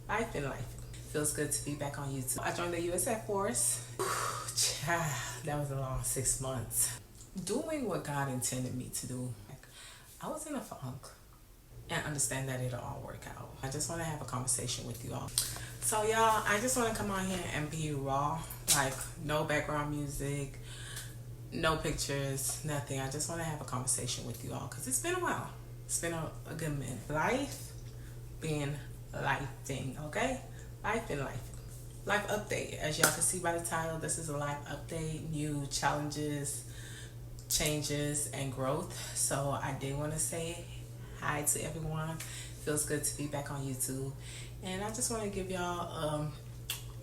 Life in life. Feels good to be back on YouTube. I joined the U.S. Air Force. Child, that was a long 6 months. Doing what God intended me to do. I was in a funk and understand that it'll all work out. I just want to have a conversation with you all. So y'all, I just want to come on here and be raw. Like no background music, no pictures, nothing. I just want to have a conversation with you all because it's been a while. It's been a good minute. Life being life thing, okay? Life in life. Life update. As y'all can see by the title, this is a life update, new challenges, changes, and growth. So I did want to say hi to everyone. Feels good to be back on YouTube. And I just want to give y'all a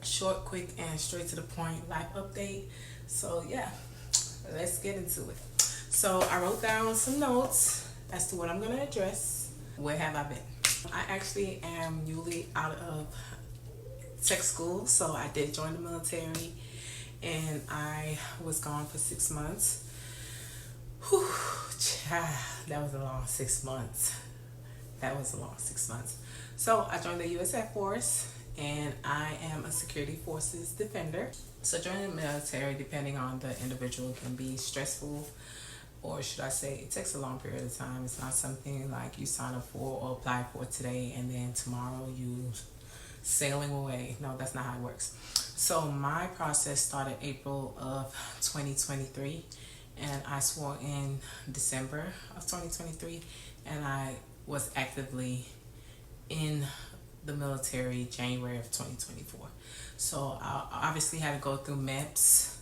short, quick, and straight to the point life update. So yeah, let's get into it. So I wrote down some notes as to what I'm going to address. Where have I been? I actually am newly out of tech school, so I did join the military and I was gone for 6 months. Whew, child, that was a long 6 months. That was a long 6 months. So I joined the U.S. Air Force and I am a security forces defender. So joining the military, depending on the individual, can be stressful, or should I say it takes a long period of time. It's not something like you sign up for or apply for today and then tomorrow you sailing away. No, that's not how it works. So my process started April of 2023 and I swore in December of 2023 and I was actively in the military January of 2024. So I obviously had to go through MEPS,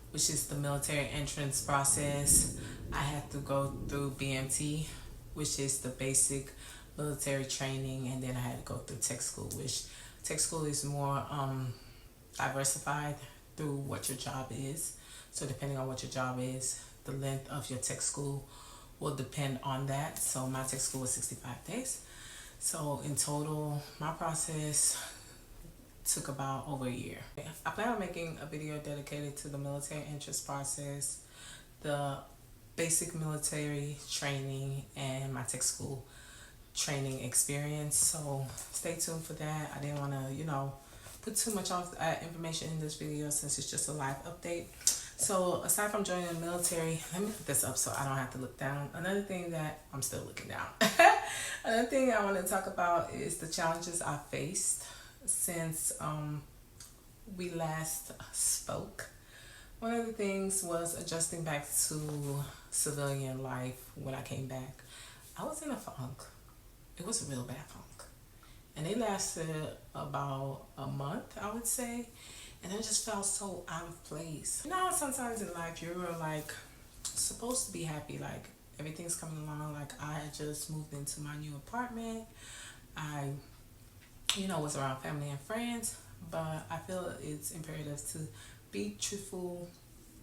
which is the military entrance process. I had to go through BMT, which is the basic military training, and then I had to go through tech school, which tech school is more diversified through what your job is. So depending on what your job is, the length of your tech school will depend on that. So my tech school was 65 days. So in total, my process took about over a year. I plan on making a video dedicated to the military entrance process, the basic military training, and my tech school training experience. So stay tuned for that. I didn't want to, put too much of information in this video since it's just a live update. So aside from joining the military, let me put this up so I don't have to look down. Another thing that I'm still looking down. Another thing I want to talk about is the challenges I faced since we last spoke. One of the things was adjusting back to civilian life when I came back. I was in a funk. It was a real bad funk. And it lasted about a month, I would say. And I just felt so out of place. Sometimes in life you're like supposed to be happy, like everything's coming along. Like I had just moved into my new apartment. I was around family and friends, but I feel it's imperative to be truthful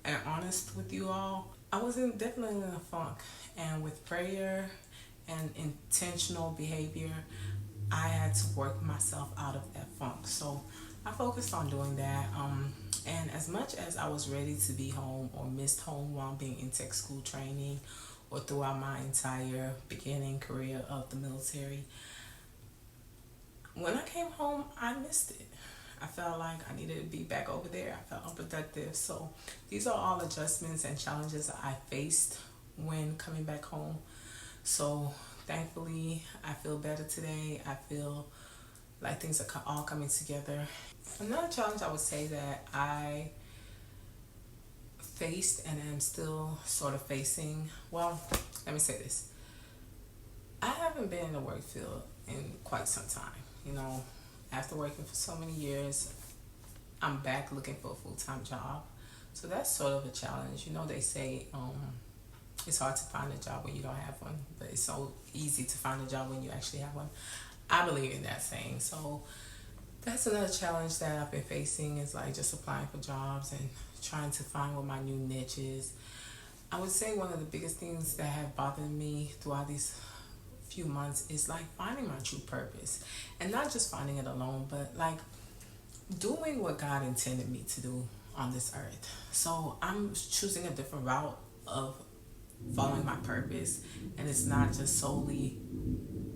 and honest with you all. I was definitely in a funk, and with prayer and intentional behavior, I had to work myself out of that funk. So I focused on doing that. And as much as I was ready to be home or missed home while being in tech school training or throughout my entire beginning career of the military, when I came home, I missed it. I felt like I needed to be back over there. I felt unproductive. So these are all adjustments and challenges I faced when coming back home. So thankfully, I feel better today. I feel like things are all coming together. Another challenge I would say that I faced and am still sort of facing, well, let me say this. I haven't been in the work field in quite some time. After working for so many years, I'm back looking for a full-time job. So that's sort of a challenge. They say it's hard to find a job when you don't have one, but it's so easy to find a job when you actually have one. I believe in that saying. So that's another challenge that I've been facing, is like just applying for jobs and trying to find what my new niche is. I would say one of the biggest things that have bothered me throughout these few months is like finding my true purpose, and not just finding it alone, but like doing what God intended me to do on this earth. So I'm choosing a different route of following my purpose, and it's not just solely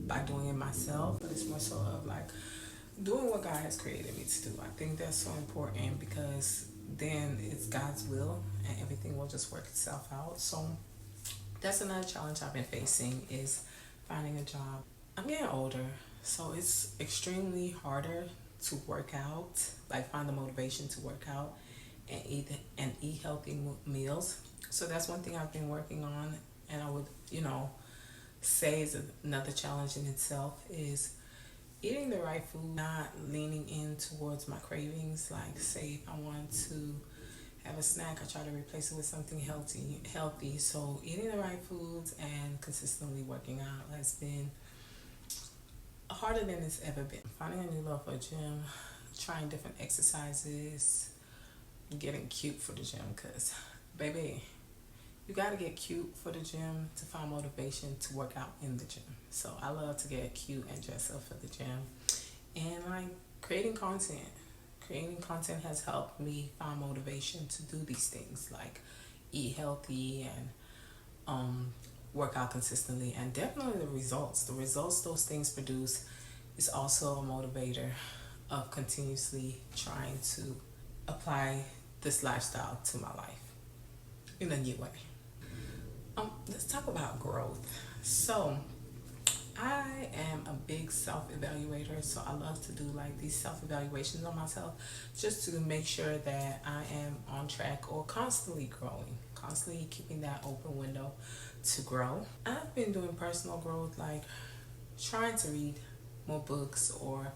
by doing it myself, but it's more so of like doing what God has created me to do. I think that's so important because then it's God's will and everything will just work itself out. So that's another challenge I've been facing is finding a job. I'm getting older, so it's extremely harder to work out, like find the motivation to work out and eat healthy meals. So that's one thing I've been working on, and I would, say is another challenge in itself is eating the right food, not leaning in towards my cravings. Like, say if I want to have a snack, I try to replace it with something healthy. So eating the right foods and consistently working out has been harder than it's ever been. Finding a new love for a gym, trying different exercises, getting cute for the gym, because baby, you got to get cute for the gym to find motivation to work out in the gym. So I love to get cute and dress up for the gym. And like creating content. Creating content has helped me find motivation to do these things, like eat healthy and work out consistently. And definitely the results those things produce is also a motivator of continuously trying to apply this lifestyle to my life in a new way. Let's talk about growth. So I am a big self-evaluator, so I love to do like these self-evaluations on myself just to make sure that I am on track or constantly growing, constantly keeping that open window to grow. I've been doing personal growth, like trying to read more books or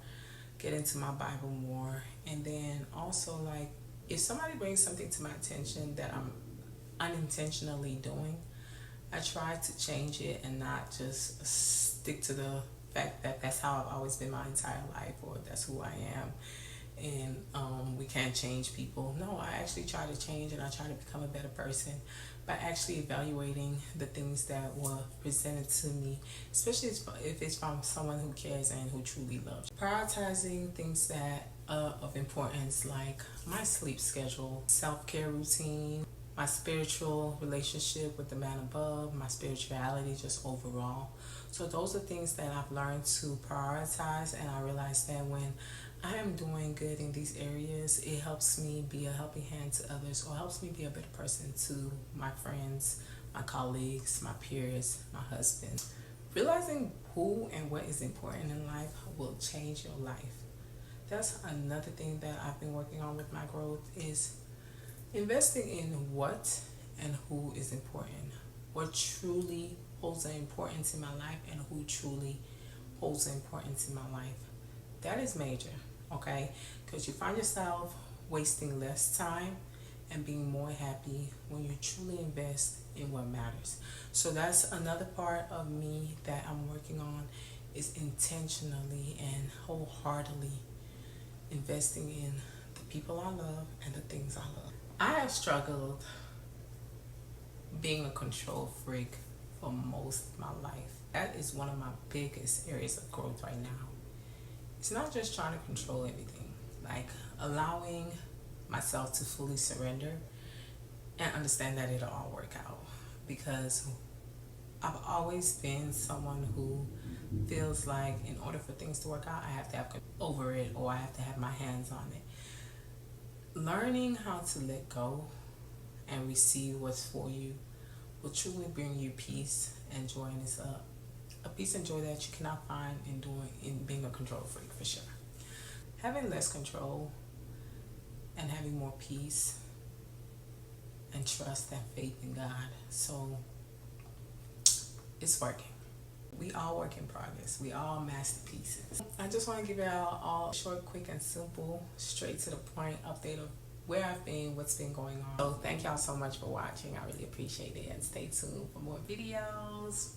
get into my Bible more, and then also like if somebody brings something to my attention that I'm unintentionally doing, I try to change it and not just stick to the fact that that's how I've always been my entire life or that's who I am and we can't change people. No, I actually try to change and I try to become a better person by actually evaluating the things that were presented to me, especially if it's from someone who cares and who truly loves. Prioritizing things that are of importance, like my sleep schedule, self-care routine, my spiritual relationship with the man above, my spirituality just overall. So those are things that I've learned to prioritize, and I realize that when I am doing good in these areas, it helps me be a helping hand to others or helps me be a better person to my friends, my colleagues, my peers, my husband. Realizing who and what is important in life will change your life. That's another thing that I've been working on with my growth is investing in what and who is important. What truly holds an importance in my life and who truly holds an importance in my life. That is major, okay? Because you find yourself wasting less time and being more happy when you truly invest in what matters. So that's another part of me that I'm working on is intentionally and wholeheartedly investing in the people I love and the things I love. I have struggled being a control freak for most of my life. That is one of my biggest areas of growth right now. It's not just trying to control everything, like allowing myself to fully surrender and understand that it'll all work out. Because I've always been someone who feels like in order for things to work out, I have to have control over it or I have to have my hands on it. Learning how to let go and receive what's for you will truly bring you peace and joy, and it's a peace and joy that you cannot find in being a control freak, for sure. Having less control and having more peace and trust and faith in God. So it's working. We all work in progress. We all masterpieces. I just want to give y'all all a short, quick, and simple, straight to the point update of where I've been, what's been going on. So thank y'all so much for watching. I really appreciate it. And stay tuned for more videos.